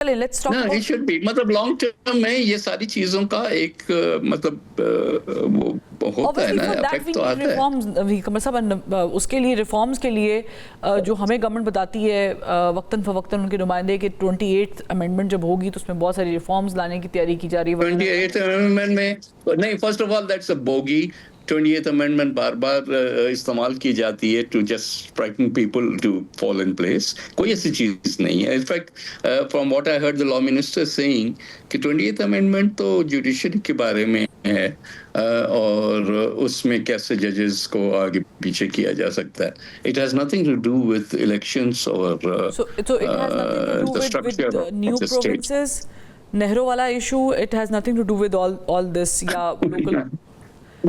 Let's talk ना it should be, मतलब long term में ये सारी चीजों का एक वो होता है ना, इफेक्ट तो आता है। रिफॉर्म्स उसके लिए रिफॉर्म्स के लिए जो हमें गवर्नमेंट बताती है वक्तन फवक्तन उनके नुमाइंदे कि 28th अमेंडमेंट जब होगी तो उसमें बहुत सारी रिफॉर्म्स लाने की तैयारी की जा रही है। 28th अमेंडमेंट में नहीं, first of all that's a bogey. 28th amendment बार बार इस्तेमाल की जाती है to just frighten people to fall in place. कोई ऐसी चीज नहीं है। In fact from what I heard the law minister saying कि 28th अमेंडमेंट तो जुडिशरी के बारे में है और उसमें कैसे जजेस को आगे पीछे किया जा सकता है। It has nothing to do with elections और so it has nothing to do with new provinces, Nehru वाला issue. It has nothing to do with all this या लोकल।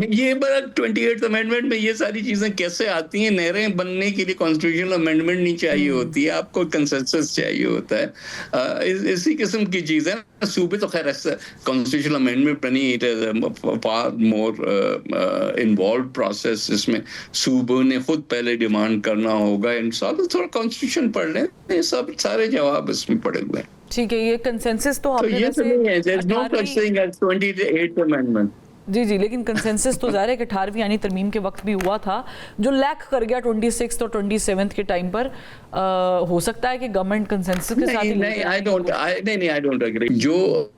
ये बड़ा 28th अमेंडमेंट में ये सारी चीजें कैसे आती हैं? नहरें बनने के लिए कॉन्स्टिट्यूशनल अमेंडमेंट नहीं चाहिए होती है, आपको कंसेंसस चाहिए होता है। इसी किस्म की चीज है। सूबे तो खैर ऐसा कॉन्स्टिट्यूशनल अमेंडमेंट बनी, it is far more involve process. इसमें सूबों ने खुद पहले डिमांड करना होगा। इन सालों थोड़ा कॉन्स्टिट्यूशन पढ़ लें, ये सब सारे जवाब इसमें पड़े हुए हैं। ठीक है, ये कंसेंसस तो आपने ये तो नहीं है, there is no such thing as 28th amendment. जी जी, लेकिन कंसेंसस तो ज़ाहिर है कि 18वीं यानी तरमीम के वक्त भी हुआ था, जो लैक कर गया 26 और 27 के टाइम पर। हो सकता है कि गवर्नमेंट कंसेंसस के साथ नहीं, आई डोंट एग्री। जो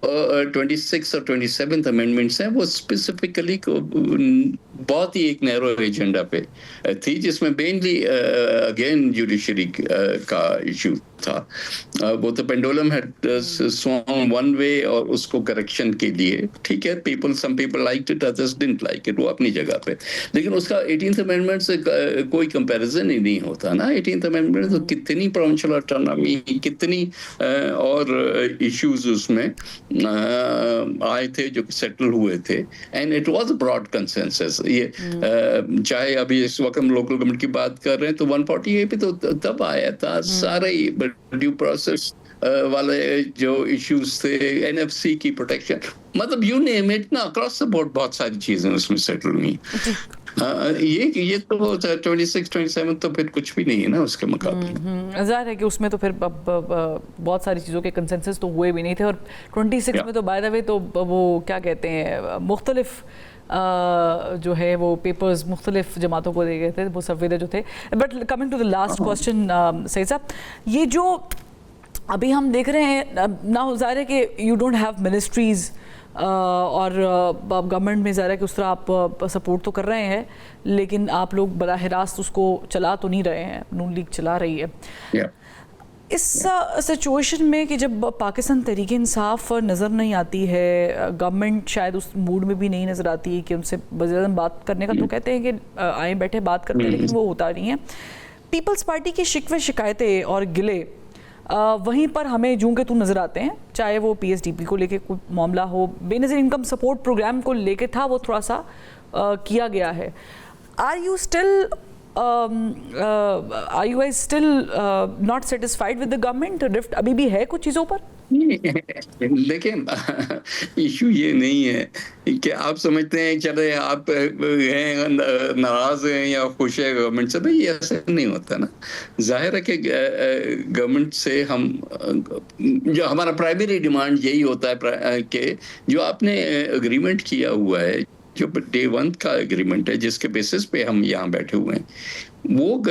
26 और 27 अमेंडमेंट्स हैं वो स्पेसिफिकली बहुत ही एक नैरो एजेंडा पे थी, जिसमें मेनली अगेन जुडिशरी का इशू था। वो तो pendulum had swung one way और उसको करेक्शन के लिए, ठीक है, some people liked it, others didn't like it, वो अपनी जगह पे। लेकिन उसका 18th अमेंडमेंट से कोई कंपैरिजन ही नहीं होता ना। 18th अमेंडमेंट तो कितनी प्रोविंशियल ऑटोनॉमी, कितनी और इश्यूज उसमें आए थे जो सेटल हुए थे, and it was broad consensus. ये चाहे अभी इस वक्त हम लोकल गवर्नमेंट की बात कर रहे हैं तो 140A पे तो तब आया था। सारे ड्यू प्रोसेस वाले जो इश्यूज थे, NFC की प्रोटेक्शन, मतलब यू नेम इट ना, अक्रॉस द बोर्ड बहुत सारी चीजें उसमें सेटल हुई। ये तो 26, 27 तो फिर कुछ भी नहीं है ना उसके मुकाबले। ज़ाहिर है कि उसमें तो फिर बहुत सारी चीज़ों के कंसेंसस तो हुए भी नहीं थे। और 26 में तो बाय द वे तो वो क्या कहते हैं, मुख्तलिफ जो है वो पेपर्स मुख्तलिफ जमातों को दे गए थे, वो सफेदे जो थे। But coming to the last question Saeed साहब, ये जो अभी हम देख रहे हैं ना, ज़ाहिर है कि यू डोंट हैव मिनिस्ट्रीज़ और गवर्नमेंट में ज़ाहिर है कि उस तरह आप सपोर्ट तो कर रहे हैं, लेकिन आप लोग बराह रास्त उसको चला तो नहीं रहे हैं, नून लीग चला रही है। इस सिचुएशन में कि जब पाकिस्तान तहरीक-ए-इंसाफ नज़र नहीं आती है, गवर्नमेंट शायद उस मूड में भी नहीं नज़र आती है कि उनसे वज़ीर-ए-आज़म बात करने का तो कहते हैं कि आए बैठे बात करते हैं, लेकिन वो होता नहीं है। पीपल्स पार्टी की शिकवे शिकायतें और गिले वहीं पर हमें जूं के तू नज़र आते हैं, चाहे वो PSDP को लेके कोई मामला हो, बेनज़ीर इनकम सपोर्ट प्रोग्राम को लेके था, वो थोड़ा सा किया गया है। Are you still not satisfied with the government? Rift अभी भी है कुछ चीज़ों पर? देखिए, इशू ये नहीं है कि आप समझते हैं चले आप हैं नाराज हैं या खुश है गवर्नमेंट से। भाई ऐसा नहीं होता ना। जाहिर है कि गवर्नमेंट से हम जो हमारा प्राइमरी डिमांड यही होता है कि जो आपने एग्रीमेंट किया हुआ है, जो डे 1 का एग्रीमेंट है जिसके बेसिस पे हम यहाँ बैठे हुए हैं, वो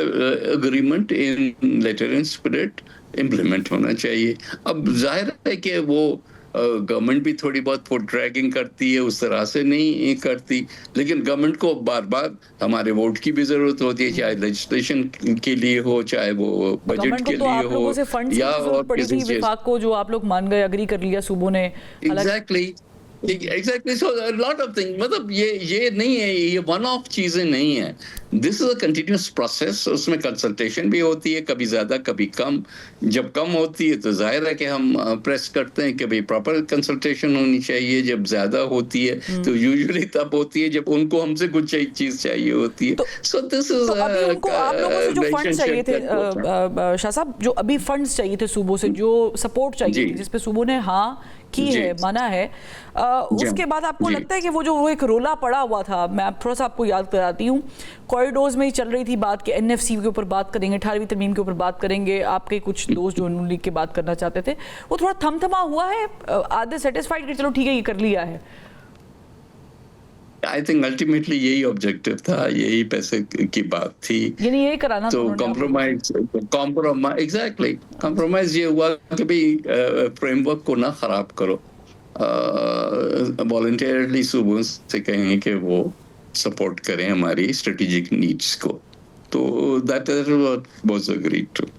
agreement in letter in spirit implement होना चाहिए। अब जाहिर है कि वो गवर्नमेंट भी थोड़ी बहुत फुट ट्रैकिंग करती है, उस तरह से नहीं करती, लेकिन गवर्नमेंट को बार बार हमारे वोट की भी जरूरत होती है, चाहे लेजिस्लेशन के लिए हो, चाहे वो बजट के लिए हो, या और किसी चीज को जो आप लोग मान गए, एग्री कर लिया सूबों ने। Exactly. So a lot of things, मतलब ये नहीं है, ये वन ऑफ चीजें नहीं है। This is a continuous process. उसमें कंसल्टेशन भी होती है, कभी ज्यादा कभी कम। जब कम होती है तो जाहिर है कि हम प्रेस करते हैं कि भाई प्रॉपर कंसल्टेशन होनी चाहिए। जब ज्यादा होती है तो यूजुअली तब होती है जब उनको हमसे कुछ चीज चाहिए होती है। सो दिस इज आप लोगों से जो फंड चाहिए थे शाह साहब, जो अभी फंड्स चाहिए थे सूबों से, जो सपोर्ट चाहिए थी, जिसपे सूबों ने हाँ की है, माना है, उसके बाद आपको जी। लगता है कि वो एक रोला पड़ा हुआ था, मैं थोड़ा सा आपको याद कराती हूँ, कॉरिडोर्स में ही चल रही थी बात कि एनएफसी के ऊपर बात करेंगे, 18वीं तरमीम के ऊपर बात करेंगे, आपके कुछ दोस्त जो नून लीग की बात करना चाहते थे, वो थोड़ा थमथमा हुआ है, आधे सेटिस्फाइड कि चलो ठीक है ये कर लिया है? आई थिंक अल्टीमेटली यही ऑब्जेक्टिव था, यही पैसे की बात थी। यानी यही कराना था तो उन्होंने आप लोगों से। कॉम्प्रोमाइज एग्जैक्टली कंप्रोमाइज ये हुआ कि भाई फ्रेमवर्क को ना खराब करो, वॉलंटियरली सुबह से कहें कि वो सपोर्ट करें हमारी स्ट्रेटेजिक नीड्स को, तो दैट वाज अग्रीड टू।